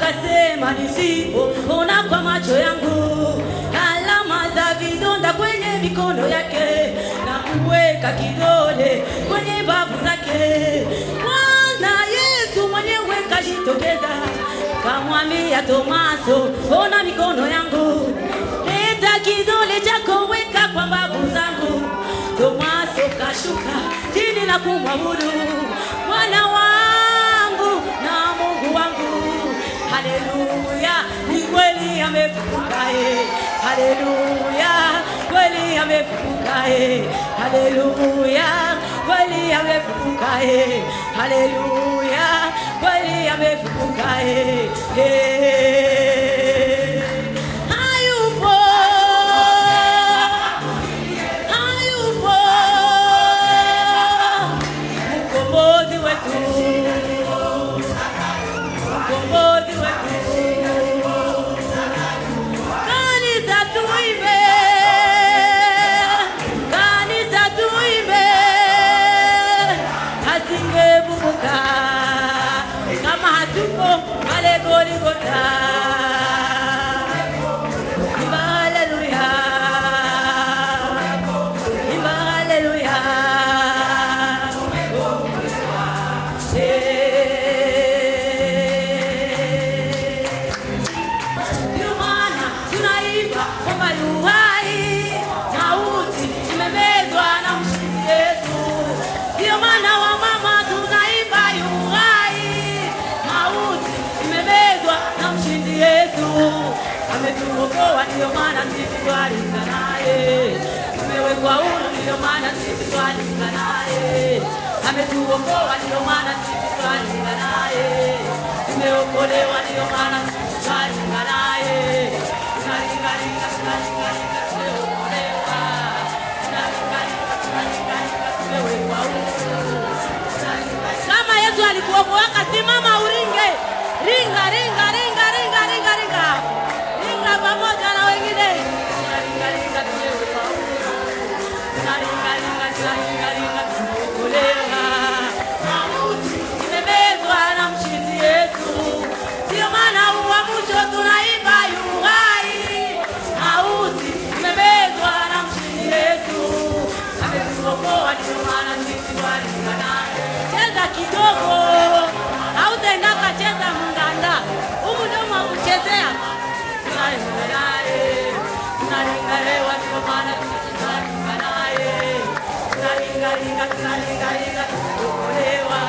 akasema nisipoona kwa macho yangu alama za vidonda kwenye mikono yake na kuweka kidole kwenye bavu zake, Bwana Yesu mwenyewe kajitokeza kamwambia Tomaso, ona mikono yangu, leta kidole chako weka kwa bavu zangu. Tomaso kashuka chini na kumwabudu Bwana wangu na Mungu wangu. Haleluya, ni kweli amefufuka, haleluya, kweli amefufuka, haleluya, kweli amefufuka, haleluya, kweli amefufuka, hayupo, hayupo mkombozi wetu, mkombozi wetu. Kanisa tuimbe, kanisa tuimbe, hasingevuka kama hatupo pale Golgotha. Imba haleluya, imba haleluya. Ndio maana tunaimba kwamba uhai mauti imemezwa na mshindi Yesu. Ndio maana wamama tunaimba uhai mauti imemezwa na mshindi Yesu. Ametuokoa ndio maana sisi twalinga naye, tumewekwa huru ndio maana sisi twalinga naye. Ametuokoa ndio maana sisi twalinga naye, tumeokolewa ndio maana sisi twalinga naye. Tunalinga linga, tunalinga linga, tumeokolewa. Tunalinga linga, tunalinga linga, tumewekwa huru. Kama Yesu alikuokoa, simama uringe, ringa ringa ringa ringa ringa ringa, ringa pamoja na wengine. Tunalinga linga, tumewekwa huru. Tunalinga linga, tunalinga linga, tumeokolewa. Mauti imemezwa na mshindi Yesu. Ndio maana uamsho tunaimba uhai mauti imemezwa na mshindi Yesu. Ametuokoa ndio maana sisi twalinga naye. Cheza kidogo, hautaenda kacheza mnganda, humu ndio mwakuchezea. Tunalinga naye, tunalingalewa ndio maana sisi twalinga naye. Tunalinga linga, tunalinga linga, tumeokolewa.